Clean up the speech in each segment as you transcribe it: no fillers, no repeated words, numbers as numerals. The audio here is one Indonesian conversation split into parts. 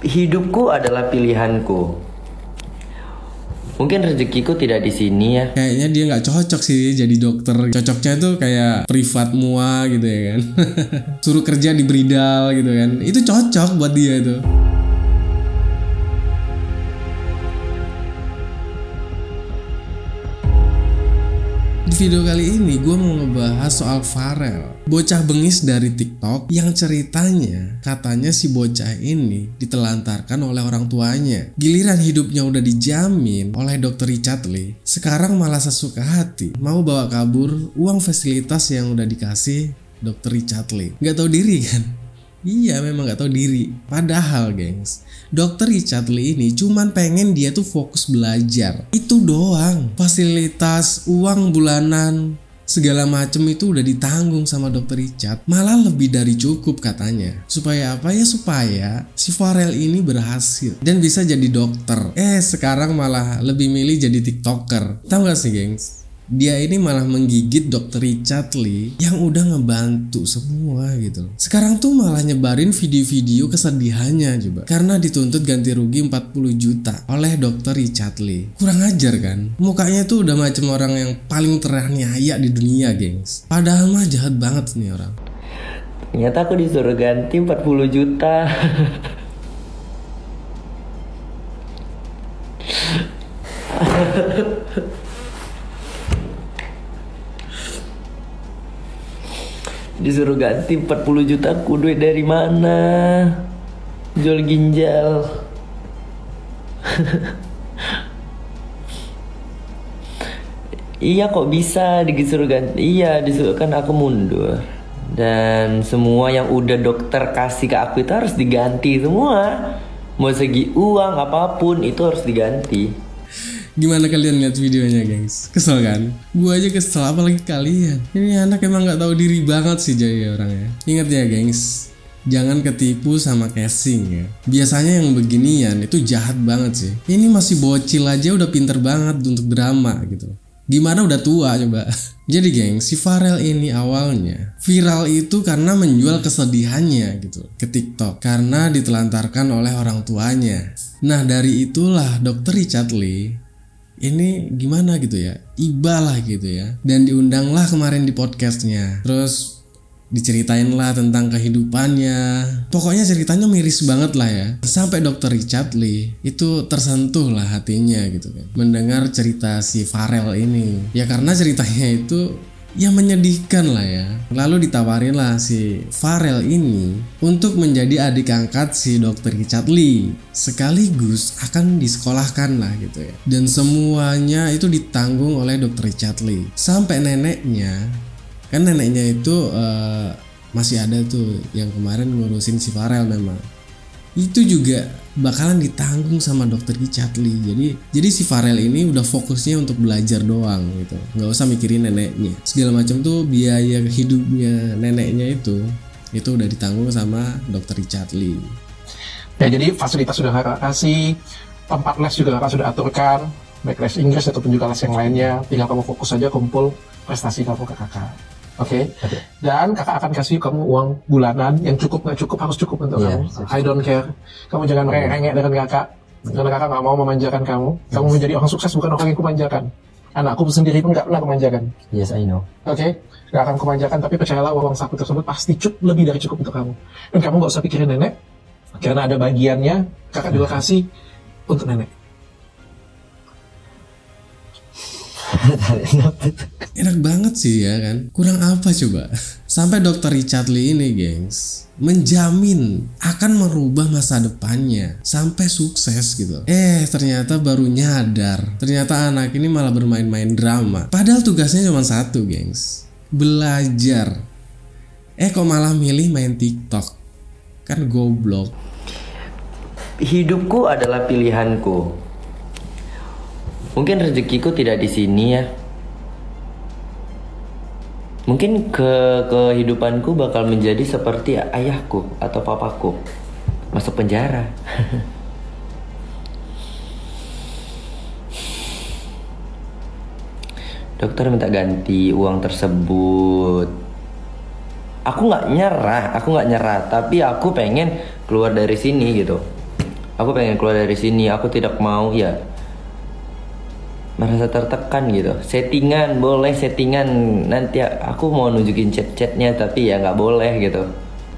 Hidupku adalah pilihanku. Mungkin rezekiku tidak di sini ya. Kayaknya dia nggak cocok sih jadi dokter. Cocoknya tuh kayak privat mua gitu ya kan. Suruh kerja di Bridal gitu kan. Itu cocok buat dia itu. Di video kali ini gue mau ngebahas soal Pharrell, bocah bengis dari TikTok yang ceritanya katanya si bocah ini ditelantarkan oleh orang tuanya. Giliran hidupnya udah dijamin oleh Dr. Richard Lee, sekarang malah sesuka hati mau bawa kabur uang fasilitas yang udah dikasih Dr. Richard Lee. Gak tahu diri kan? Iya, memang gak tahu diri. Padahal gengs, Dr. Richard Lee ini cuman pengen dia tuh fokus belajar. Itu doang. Fasilitas, uang bulanan, segala macem itu udah ditanggung sama Dr. Richard. Malah lebih dari cukup katanya. Supaya apa ya? Supaya si Pharrell ini berhasil dan bisa jadi dokter. Sekarang malah lebih milih jadi TikToker. Tahu gak sih gengs? Dia ini malah menggigit Dr. Richard Lee yang udah ngebantu semua gitu. Sekarang tuh malah nyebarin video-video kesedihannya coba. Karena dituntut ganti rugi 40 juta oleh Dr. Richard Lee. Kurang ajar kan? Mukanya tuh udah macam orang yang paling teraniaya di dunia, gengs. Padahal mah jahat banget nih orang. Ternyata aku disuruh ganti 40 juta. Disuruh ganti 40 juta, aku duit dari mana? Jual ginjal. Iya kok bisa disuruh ganti? Iya disuruh, kan aku mundur. Dan semua yang udah dokter kasih ke aku itu harus diganti semua. Mau segi uang apapun itu harus diganti. Gimana kalian lihat videonya, gengs? Kesel kan? Gua aja kesel, apalagi kalian. Ini anak emang nggak tahu diri banget sih jadi orangnya. Ingat ya, gengs, jangan ketipu sama casing ya. Biasanya yang beginian itu jahat banget sih. Ini masih bocil aja udah pinter banget untuk drama gitu. Gimana udah tua coba. Jadi gengs, si Pharrell ini awalnya viral itu karena menjual kesedihannya gitu ke TikTok karena ditelantarkan oleh orang tuanya. Nah dari itulah Dr. Richard Lee ini gimana gitu ya, iba lah gitu ya, dan diundanglah kemarin di podcastnya. Terus diceritain lah tentang kehidupannya. Pokoknya ceritanya miris banget lah ya. Sampai Dr. Richard Lee itu tersentuh lah hatinya gitu kan mendengar cerita si Pharrell ini. Ya karena ceritanya itu ya menyedihkan lah ya. Lalu ditawarin lah si Pharrell ini untuk menjadi adik angkat si Dr. Richard Lee, sekaligus akan disekolahkan lah gitu ya. Dan semuanya itu ditanggung oleh Dr. Richard Lee. Sampai neneknya, kan neneknya itu masih ada tuh yang kemarin ngurusin si Pharrell memang. Itu juga bakalan ditanggung sama Dr. Richard Lee. Jadi si Pharrell ini udah fokusnya untuk belajar doang gitu. Nggak usah mikirin neneknya. Segala macam tuh biaya hidupnya neneknya itu udah ditanggung sama Dr. Richard Lee. Ya jadi fasilitas sudah kakak kasih, tempat les juga kakak sudah aturkan, baik les Inggris ataupun juga les yang lainnya. Tinggal kamu fokus saja kumpul prestasi kamu ke kakak. Oke. Dan kakak akan kasih kamu uang bulanan yang cukup nggak cukup harus cukup untuk kamu. I don't care. Kamu jangan rengek dengan kakak. Karena kakak nggak mau memanjakan kamu. Kamu menjadi orang sukses bukan orang yang kumanjakan. Anakku sendiri pun nggak pernah kumanjakan. Yes, I know. Oke. Nggak akan kumanjakan, tapi percayalah uang saku tersebut pasti lebih dari cukup untuk kamu. Dan kamu nggak usah pikirin nenek, karena ada bagiannya kakak juga kasih untuk nenek. Enak banget sih ya kan. Kurang apa coba? Sampai Dr. Richard Lee ini gengs menjamin akan merubah masa depannya sampai sukses gitu. Ternyata baru nyadar, ternyata anak ini malah bermain-main drama. Padahal tugasnya cuma satu, gengs, belajar. Kok malah milih main TikTok? Kan goblok. Hidupku adalah pilihanku. Mungkin rezekiku tidak di sini ya. Mungkin kehidupanku bakal menjadi seperti ayahku atau papaku, masuk penjara. Dokter minta ganti uang tersebut. Aku nggak nyerah, tapi aku pengen keluar dari sini gitu. Aku pengen keluar dari sini. Aku tidak mau ya merasa tertekan gitu. Settingan boleh, settingan nanti aku mau nunjukin chat-chatnya, tapi ya nggak boleh gitu.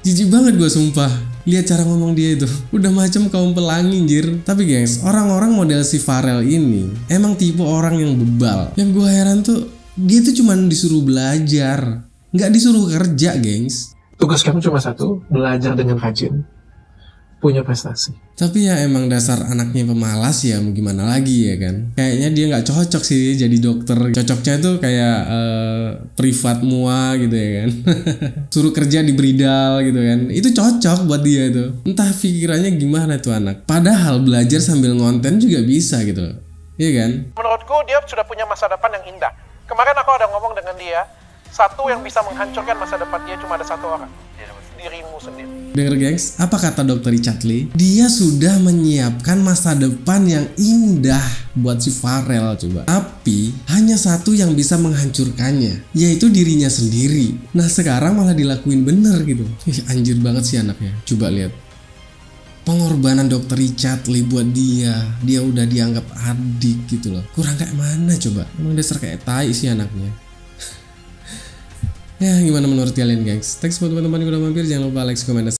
Jijik banget gue sumpah. Lihat cara ngomong dia itu, udah macam kaum pelangi anjir. Tapi gengs, orang-orang model si Farel ini emang tipe orang yang bebal. Yang gue heran tuh, dia tuh cuman disuruh belajar, nggak disuruh kerja gengs. Tugas kamu cuma satu, belajar dengan rajin, punya prestasi. Tapi ya emang dasar anaknya pemalas ya, mau gimana lagi ya kan. Kayaknya dia nggak cocok sih jadi dokter. Cocoknya tuh kayak privat mua gitu ya kan. Suruh kerja di Bridal gitu kan. Itu cocok buat dia tuh. Entah pikirannya gimana tuh anak. Padahal belajar sambil ngonten juga bisa gitu. Iya kan? Menurutku dia sudah punya masa depan yang indah. Kemarin aku ada ngomong dengan dia, satu yang bisa menghancurkan masa depan dia cuma ada satu orang, dirimu sendiri. Dengar gengs, apa kata Dr. Richard Lee? Dia sudah menyiapkan masa depan yang indah buat si Farel coba. Tapi hanya satu yang bisa menghancurkannya, yaitu dirinya sendiri. Nah sekarang malah dilakuin bener gitu. Ih, anjir banget sih anaknya. Coba lihat. Pengorbanan Dr. Richard Lee buat dia udah dianggap adik gitu loh. Kurang kayak mana coba? Emang dasar kayak tai sih anaknya. Ya gimana menurut kalian gengs? Thanks buat teman-teman yang udah mampir, jangan lupa like, comment, dan